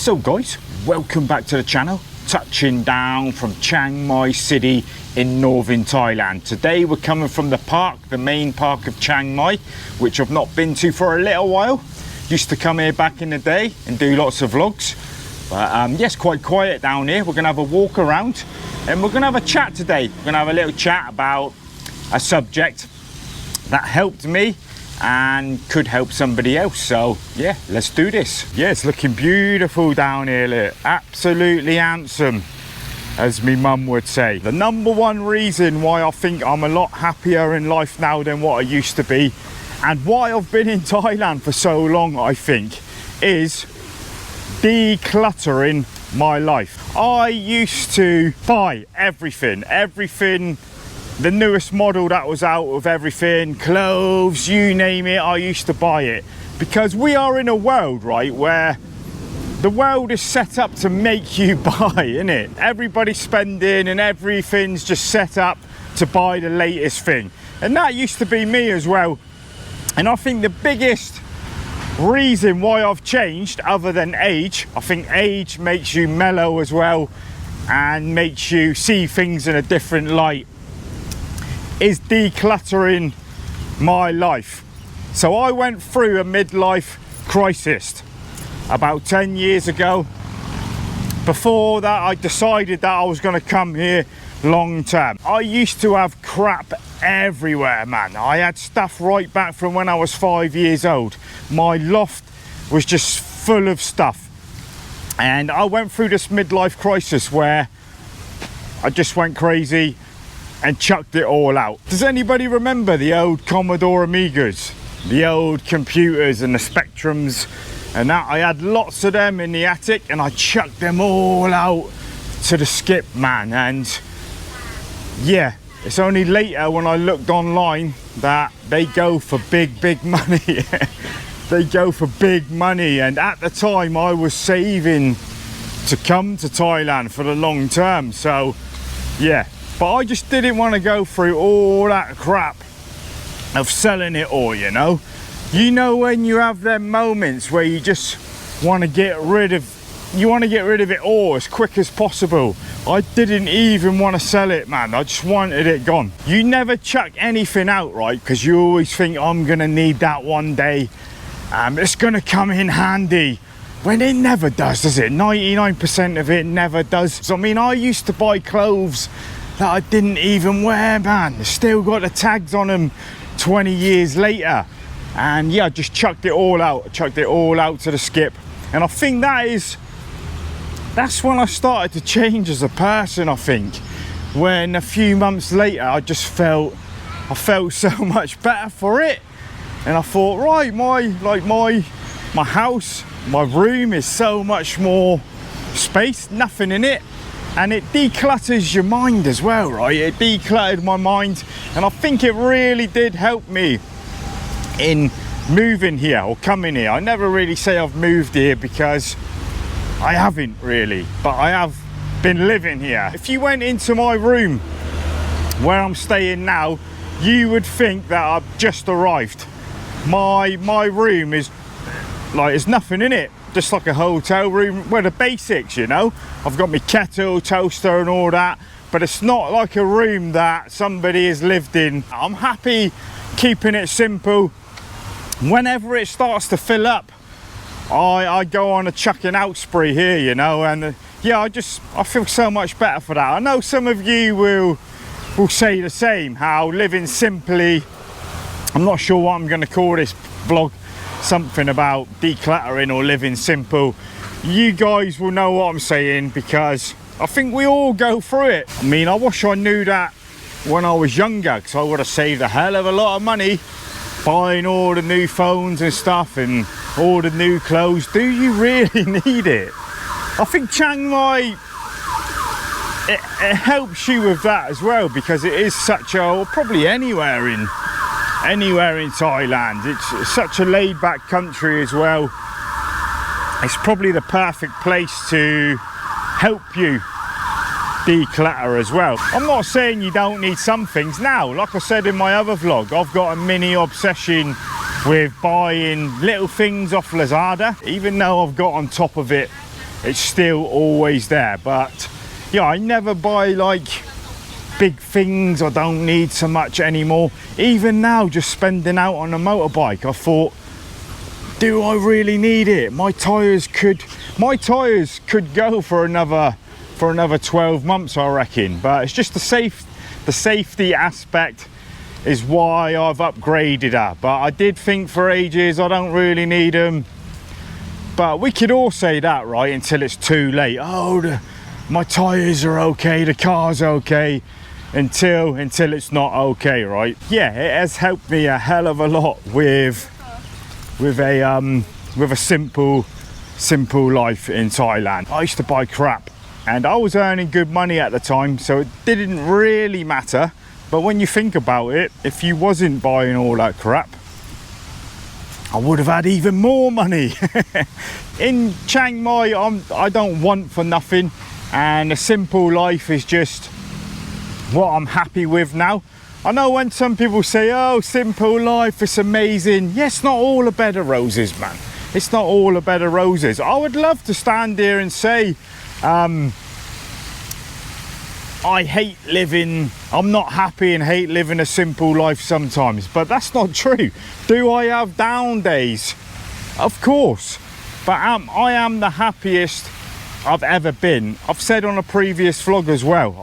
So guys, welcome back to the channel. Touching down from Chiang Mai City in northern Thailand. Today we're coming from the park, the main park of Chiang Mai, which I've not been to for a little while. Used to come here back in the day and do lots of vlogs. But yes, quite quiet down here. We're gonna have a walk around and we're gonna have a chat today. We're gonna have a little chat about a subject that helped me and could help somebody else. So yeah, let's do this. Yeah, it's looking beautiful down here. Look, absolutely handsome, as me mum would say. The number one reason why I think I'm a lot happier in life now than what I used to be, and why I've been in Thailand for so long, I think, is decluttering my life. I used to buy everything, the newest model that was out of everything, clothes, you name it, I used to buy it. Because we are in a world, right, where the world is set up to make you buy, isn't it? Everybody's spending and everything's just set up to buy the latest thing. And that used to be me as well. And I think the biggest reason why I've changed, other than age, I think age makes you mellow as well and makes you see things in a different light, is decluttering my life. So I went through a midlife crisis about 10 years ago. Before that, I decided that I was going to come here long term. I used to have crap everywhere, man. I had stuff right back from when I was 5 years old. My loft was just full of stuff. And I went through this midlife crisis where I just went crazy and chucked it all out. Does anybody remember the old Commodore Amigas? The old computers and the Spectrums and that? I had lots of them in the attic and I chucked them all out to the skip, man. And yeah, it's only later when I looked online that they go for big money. They go for big money, and at the time I was saving to come to Thailand for the long term. So yeah, but I just didn't want to go through all that crap of selling it all, you know. You know, when you have them moments where you just want to get rid of it all as quick as possible. I didn't even want to sell it, man. I just wanted it gone. You never chuck anything out, right? Because you always think, I'm gonna need that one day. It's gonna come in handy. When it never does it? 99% of it never does. So I mean, I used to buy clothes that I didn't even wear, man. Still got the tags on them 20 years later. And yeah, I just chucked it all out. I chucked it all out to the skip. And I think that's when I started to change as a person, I think. When a few months later, I felt so much better for it. And I thought, right, my house, my room is so much more space, nothing in it. And it declutters your mind as well, right? It decluttered my mind, and I think it really did help me in moving here or coming here. I never really say I've moved here because I haven't really, but I have been living here. If you went into my room where I'm staying now, you would think that I've just arrived. My room is like, there's nothing in it. Just like a hotel room, where the basics, you know. I've got my kettle, toaster and all that, but it's not like a room that somebody has lived in. I'm happy keeping it simple. Whenever it starts to fill up, I go on a chucking out spree here, you know, and yeah, I feel so much better for that. I know some of you will say the same, how living simply, I'm not sure what I'm going to call this vlog, something about decluttering or living simple. You guys will know what I'm saying, because I think we all go through it. I mean, I wish I knew that when I was younger, because I would have saved a hell of a lot of money buying all the new phones and stuff and all the new clothes. Do you really need it? I think Chiang Mai, it helps you with that as well, because it is such a, or probably anywhere in Thailand, it's such a laid-back country as well. It's probably the perfect place to help you declutter as well. I'm not saying you don't need some things now. Like I said in my other vlog, I've got a mini obsession with buying little things off Lazada. Even though I've got on top of it it's still always there. But yeah, I never buy like big things. I don't need so much anymore. Even now, just spending out on a motorbike, I thought, do I really need it? My tires could go for another 12 months, I reckon. But it's just the safety aspect is why I've upgraded her. But I did think for ages I don't really need them. But we could all say that, right, until it's too late. Oh, my tires are okay, the car's okay, until it's not okay, right? Yeah, it has helped me a hell of a lot with a simple life in Thailand. I used to buy crap, and I was earning good money at the time, so it didn't really matter. But when you think about it, if you wasn't buying all that crap, I would have had even more money. In Chiang Mai, I don't want for nothing, and a simple life is just what I'm happy with now. I know when some people say, oh, simple life, it's amazing. Yes, it's not all a bed of roses, man. It's not all a bed of roses. I would love to stand here and say, I hate living, I'm not happy and hate living a simple life sometimes, but that's not true. Do I have down days? Of course, but I am the happiest I've ever been. I've said on a previous vlog as well,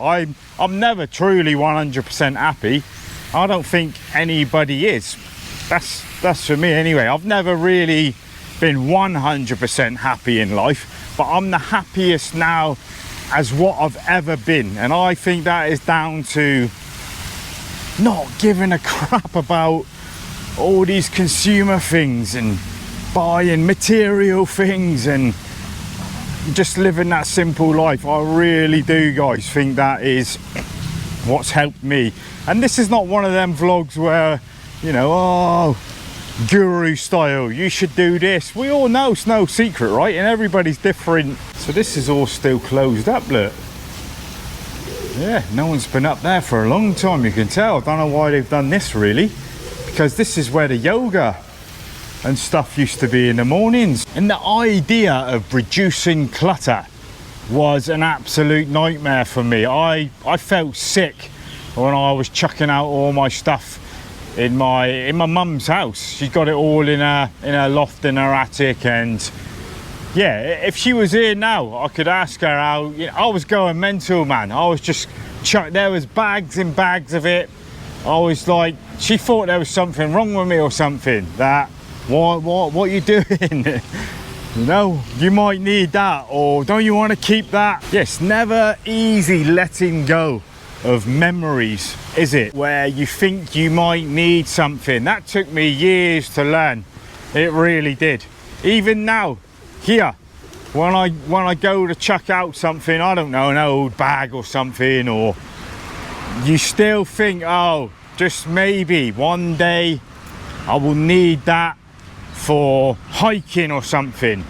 I'm never truly 100% happy. I don't think anybody is. That's for me anyway. I've never really been 100% happy in life, but I'm the happiest now as what I've ever been, and I think that is down to not giving a crap about all these consumer things and buying material things and just living that simple life. I really do, guys, think that is what's helped me. And this is not one of them vlogs where, you know, oh, guru style, you should do this. We all know it's no secret, right? And everybody's different. So this is all still closed up, look. Yeah, no one's been up there for a long time, you can tell. I don't know why they've done this, really, because this is where the yoga and stuff used to be in the mornings. And the idea of reducing clutter was an absolute nightmare for me. I felt sick when I was chucking out all my stuff in my mum's house. She's got it all in her loft, in her attic, and yeah, if she was here now, I could ask her how. You know, I was going mental, man. I was just there was bags and bags of it. I was like, she thought there was something wrong with me or something. That what you doing? You know, you might need that, or don't you want to keep that? Yes, never easy letting go of memories, is it? Where you think you might need something. That took me years to learn. It really did. Even now, here, when I go to chuck out something, I don't know, an old bag or something, or you still think, oh, just maybe one day I will need that for hiking or something.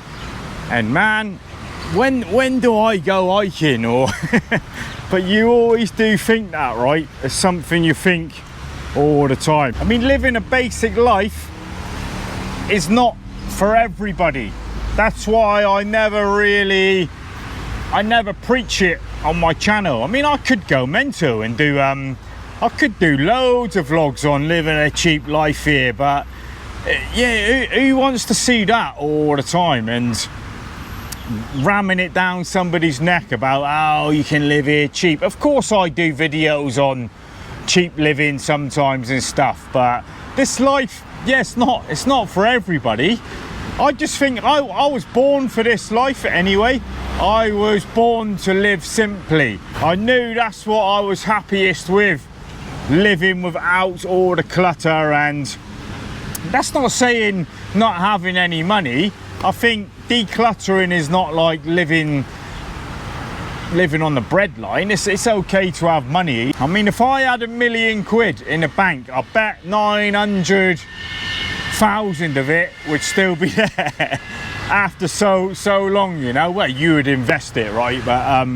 And man, when do I go hiking? Or but you always do think that, right? It's something you think all the time. I mean, living a basic life is not for everybody. That's why I never preach it on my channel. I mean, I could go mental and do I could do loads of vlogs on living a cheap life here, but yeah, who wants to see that all the time and ramming it down somebody's neck about how you can live here cheap? Of course I do videos on cheap living sometimes and stuff, but this life, yeah, it's not for everybody. I just think I was born for this life anyway. I was born to live simply. I knew that's what I was happiest with, living without all the clutter. And that's not saying not having any money. I think decluttering is not like living on the breadline. It's okay to have money. I mean, if I had £1 million in the bank, I bet 900,000 of it would still be there after so long, you know. Well, you would invest it, right? But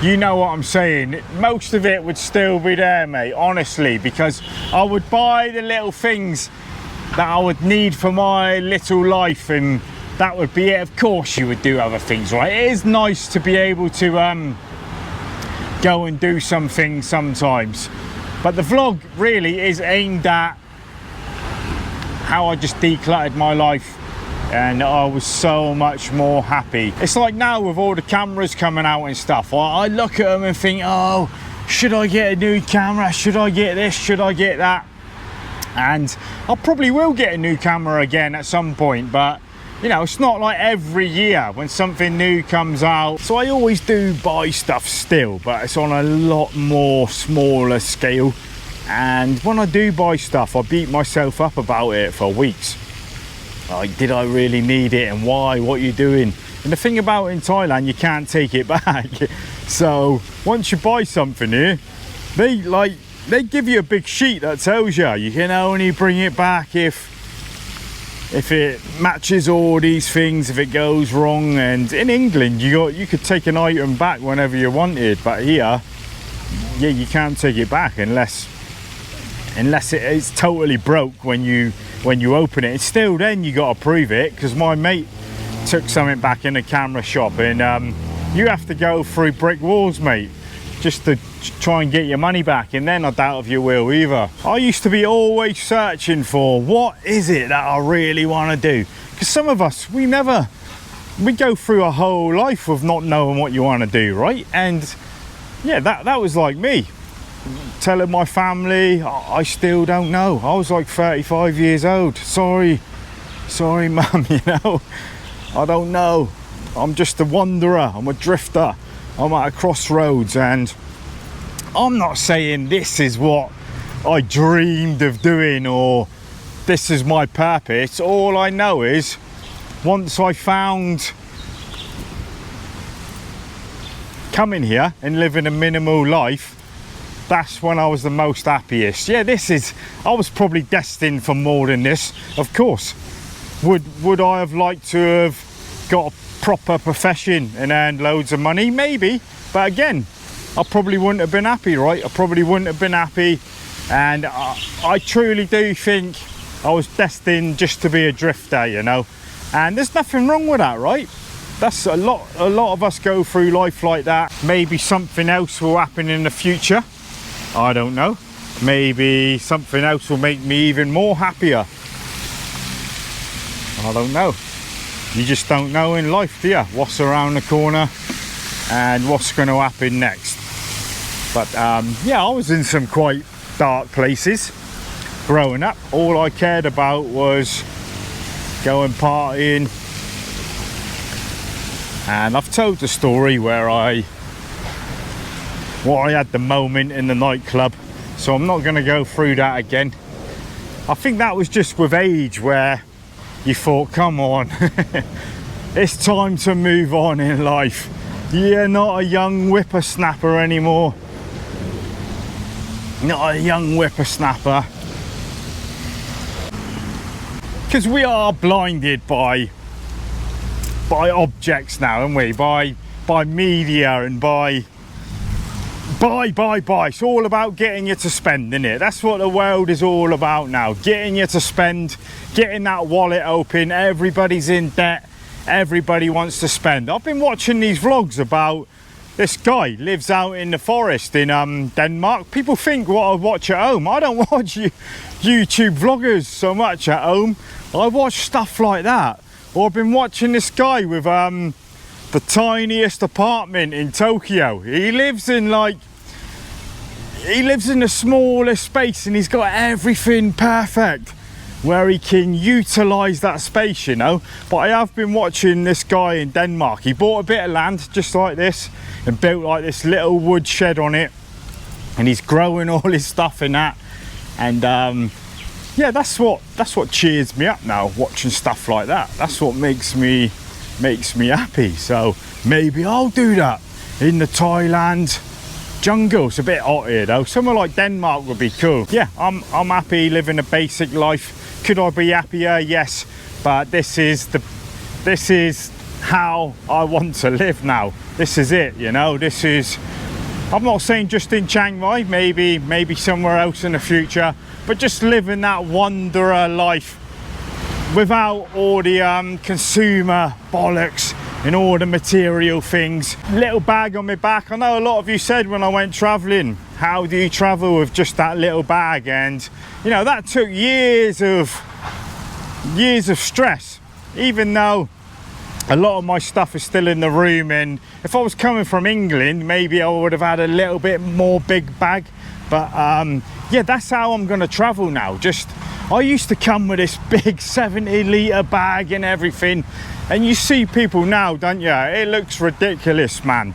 you know what I'm saying. Most of it would still be there, mate, honestly, because I would buy the little things that I would need for my little life and that would be it. Of course you would do other things, right? It is nice to be able to go and do some things sometimes, but the vlog really is aimed at how I just decluttered my life, and I was so much more happy. It's like now with all the cameras coming out and stuff, I look at them and think, oh, should I get a new camera? Should I get this? Should I get that? And I probably will get a new camera again at some point, but you know, it's not like every year when something new comes out. So I always do buy stuff still, but it's on a lot more smaller scale. And when I do buy stuff, I beat myself up about it for weeks. Like, did I really need it, and why? What are you doing? And the thing about in Thailand, you can't take it back. So once you buy something here, they give you a big sheet that tells you you can only bring it back if it matches all these things, if it goes wrong. And in England, you could take an item back whenever you wanted, but here, yeah, you can't take it back unless it is totally broke when you open it. And still then you got to prove it, because my mate took something back in a camera shop, and you have to go through brick walls, mate, just to try and get your money back, and then I doubt if you will either. I used to be always searching for what is it that I really want to do, because some of us, we go through a whole life of not knowing what you want to do, right? And yeah, that was like me telling my family I still don't know. I was like 35 years old. Sorry mum, you know, I don't know. I'm just a wanderer, I'm a drifter, I'm at a crossroads, and I'm not saying this is what I dreamed of doing or this is my purpose. All I know is once I found coming here and living a minimal life, that's when I was the most happiest. Yeah, I was probably destined for more than this, of course. Would I have liked to have got a proper profession and earned loads of money? Maybe, but again, I probably wouldn't have been happy, right? I probably wouldn't have been happy, and I truly do think I was destined just to be a drifter, you know. And there's nothing wrong with that, right? That's a lot of us go through life like that. Maybe something else will happen in the future, I don't know. Maybe something else will make me even more happier, I don't know. You just don't know in life, do you? What's around the corner and what's going to happen next. But yeah, I was in some quite dark places growing up. All I cared about was going partying, and I've told the story where I had the moment in the nightclub, so I'm not going to go through that again. I think that was just with age, where you thought, come on, it's time to move on in life. You're not a young whippersnapper anymore. Not a young whippersnapper. Because we are blinded by objects now, aren't we? By media and buy. It's all about getting you to spend, isn't it? That's what the world is all about now. Getting you to spend, getting that wallet open. Everybody's in debt. Everybody wants to spend. I've been watching these vlogs about this guy lives out in the forest in Denmark. People think what I watch at home. I don't watch YouTube vloggers so much at home. I watch stuff like that. Or I've been watching this guy with the tiniest apartment in Tokyo. He lives in the smallest space, and he's got everything perfect where he can utilize that space, you know. But I have been watching this guy in Denmark. He bought a bit of land just like this and built like this little wood shed on it, and he's growing all his stuff in that. And yeah, that's what cheers me up now, watching stuff like that. That's what makes me happy. So maybe I'll do that in the Thailand jungle. It's a bit hot here though. Somewhere like Denmark would be cool. Yeah, I'm happy living a basic life. Could I be happier? Yes, but this is how I want to live now. This is it, you know. I'm not saying just in Chiang Mai, maybe somewhere else in the future, but just living that wanderer life without all the consumer bollocks and all the material things. Little bag on my back. I know a lot of you said when I went traveling, how do you travel with just that little bag? And you know, that took years of stress, even though a lot of my stuff is still in the room. And if I was coming from England, maybe I would have had a little bit more big bag, but yeah, that's how I'm gonna travel now. I used to come with this big 70-litre bag and everything, and you see people now, don't you? It looks ridiculous, man.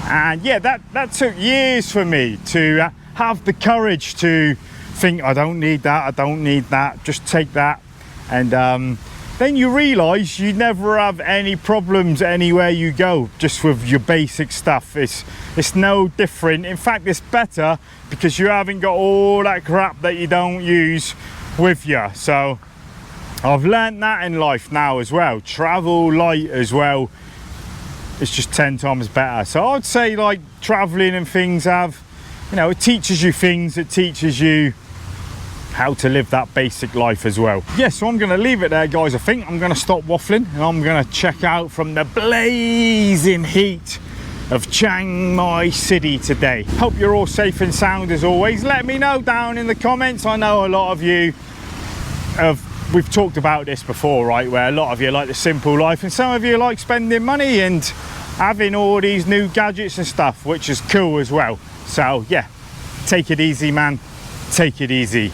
And yeah, that took years for me to have the courage to think, I don't need that, I don't need that, just take that. And then you realise you never have any problems anywhere you go, just with your basic stuff. It's no different. In fact, it's better because you haven't got all that crap that you don't use with you. So I've learned that in life now as well. Travel light as well. It's just 10 times better. So I'd say, like, traveling and things have, you know, it teaches you things, it teaches you how to live that basic life as well. Yeah, so I'm gonna leave it there, guys. I think I'm gonna stop waffling and I'm gonna check out from the blazing heat of Chiang Mai City today. Hope you're all safe and sound as always. Let me know down in the comments. I know a lot of you we've talked about this before, right, where a lot of you like the simple life and some of you like spending money and having all these new gadgets and stuff, which is cool as well. So yeah, take it easy, man, take it easy.